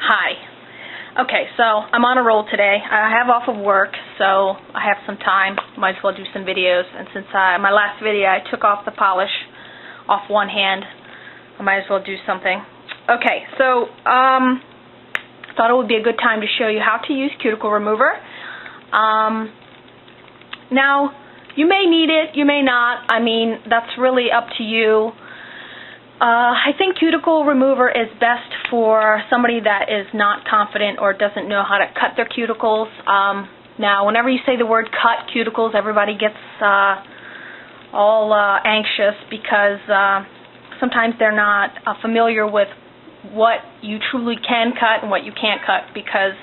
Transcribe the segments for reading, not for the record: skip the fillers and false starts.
Hi. Okay, so I'm on a roll today. I have off of work, so I have some time. Might as well do some videos. And since my last video I took off the polish off one hand, I might as well do something. Okay, so thought it would be a good time to show you how to use cuticle remover. Now, you may need it, you may not. I mean, that's really up to you. I think cuticle remover is best for somebody that is not confident or doesn't know how to cut their cuticles. Now, whenever you say the word cut cuticles, everybody gets all anxious because sometimes they're not familiar with what you truly can cut and what you can't cut, because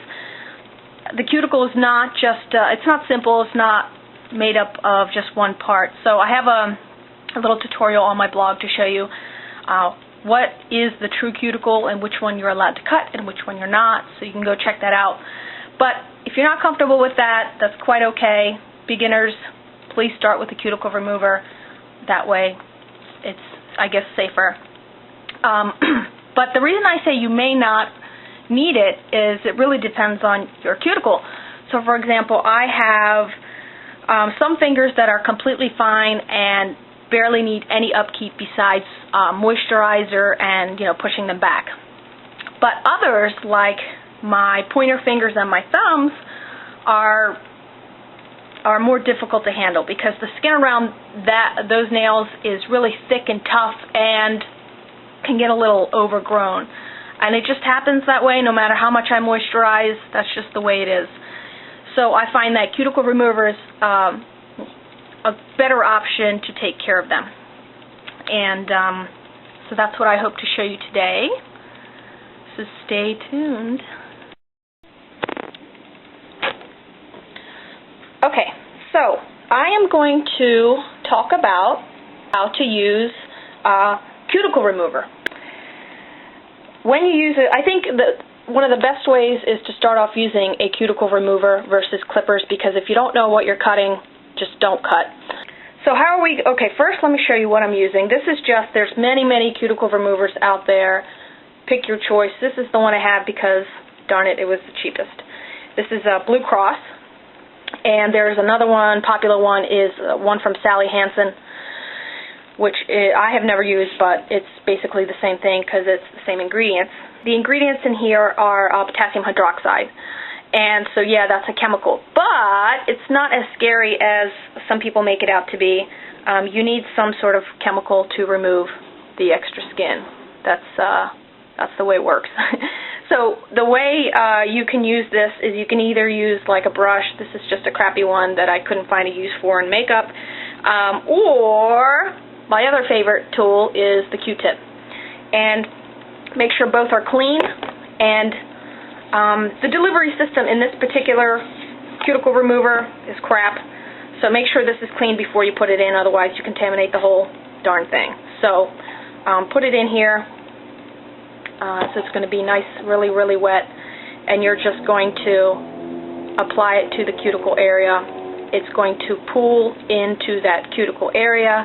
the cuticle is not just, it's not simple, it's not made up of just one part. So I have a little tutorial on my blog to show you what is the true cuticle and which one you're allowed to cut and which one you're not, so you can go check that out. But if you're not comfortable with that, that's quite okay. Beginners, please start with the cuticle remover. That way it's, I guess, safer. But the reason I say you may not need it is it really depends on your cuticle. So for example, I have some fingers that are completely fine and barely need any upkeep besides moisturizer and, pushing them back. But others, like my pointer fingers and my thumbs, are more difficult to handle because the skin around those nails is really thick and tough and can get a little overgrown. And it just happens that way no matter how much I moisturize. That's just the way it is. So I find that cuticle remover is a better option to take care of them. And so that's what I hope to show you today. So stay tuned. Okay, so I am going to talk about how to use cuticle remover. When you use it, I think that one of the best ways is to start off using a cuticle remover versus clippers, because if you don't know what you're cutting, just don't cut. So how are we, okay, first let me show you what I'm using. This is just, there's many cuticle removers out there. Pick your choice. This is the one I have because, darn it, it was the cheapest. This is Blue Cross, and there's another one, popular one, is one from Sally Hansen, which I have never used, but it's basically the same thing because it's the same ingredients. The ingredients in here are potassium hydroxide. And so, yeah, that's a chemical. But it's not as scary as some people make it out to be. You need some sort of chemical to remove the extra skin. That's the way it works. So the way you can use this is you can either use like a brush. This is just a crappy one that I couldn't find a use for in makeup. Or my other favorite tool is the Q-tip. And make sure both are clean, and the delivery system in this particular cuticle remover is crap, so make sure this is clean before you put it in, otherwise you contaminate the whole darn thing. So put it in here, so it's going to be nice, really wet, and you're just going to apply it to the cuticle area. It's going to pool into that cuticle area,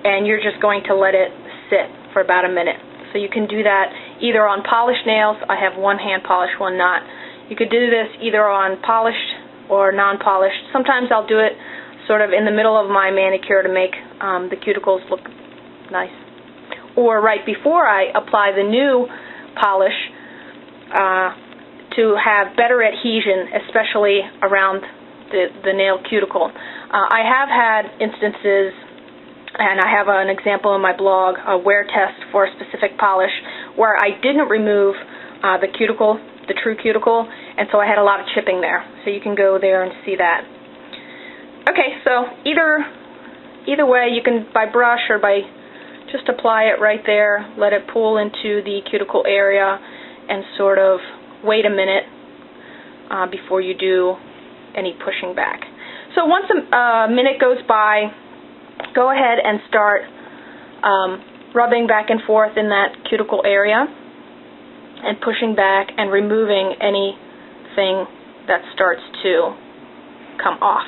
and you're just going to let it sit for about a minute. So you can do that either on polished nails. I have one hand polished, one not. You could do this either on polished or non-polished. Sometimes I'll do it sort of in the middle of my manicure to make the cuticles look nice. Or right before I apply the new polish to have better adhesion, especially around the nail cuticle. I have had instances, and I have an example in my blog, a wear test for a specific polish, where I didn't remove the cuticle, the true cuticle, and so I had a lot of chipping there. So you can go there and see that. Okay, so either way, you can by brush or by just apply it right there, let it pool into the cuticle area, and sort of wait a minute before you do any pushing back. So once a minute goes by, go ahead and start rubbing back and forth in that cuticle area and pushing back and removing anything that starts to come off.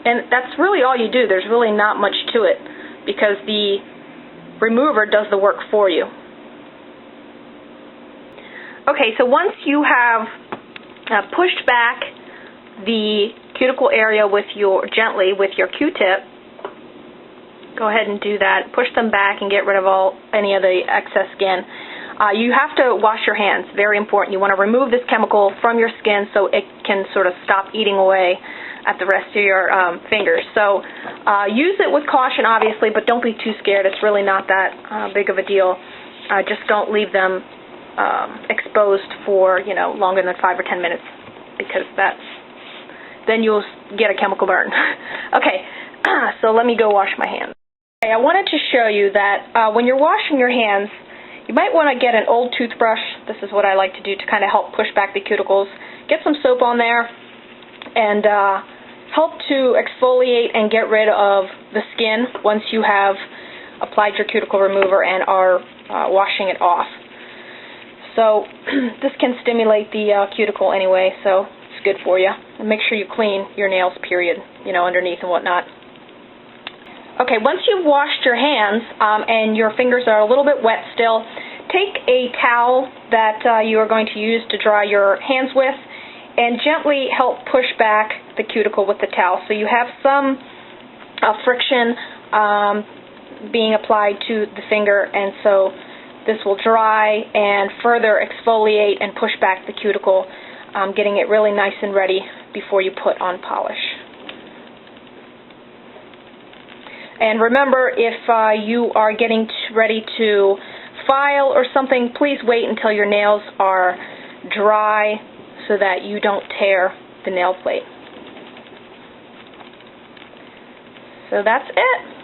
And that's really all you do. There's really not much to it because the remover does the work for you. Okay, so once you have pushed back the cuticle area gently with your Q-tip, go ahead and do that. Push them back and get rid of any of the excess skin. You have to wash your hands, very important. You want to remove this chemical from your skin so it can sort of stop eating away at the rest of your fingers. So use it with caution, obviously, but don't be too scared. It's really not that big of a deal. Just don't leave them exposed for longer than 5 or 10 minutes, because then you'll get a chemical burn. Okay, so let me go wash my hands. Okay, I wanted to show you that when you're washing your hands, you might want to get an old toothbrush. This is what I like to do to kind of help push back the cuticles. Get some soap on there and help to exfoliate and get rid of the skin once you have applied your cuticle remover and are washing it off. So this can stimulate the cuticle anyway, so it's good for you. And make sure you clean your nails, period, underneath and whatnot. Okay, once you've washed your hands and your fingers are a little bit wet still, take a towel that you are going to use to dry your hands with and gently help push back the cuticle with the towel. So you have some friction being applied to the finger, and so this will dry and further exfoliate and push back the cuticle, getting it really nice and ready before you put on polish. And remember, if you are getting ready to file or something, please wait until your nails are dry so that you don't tear the nail plate. So that's it.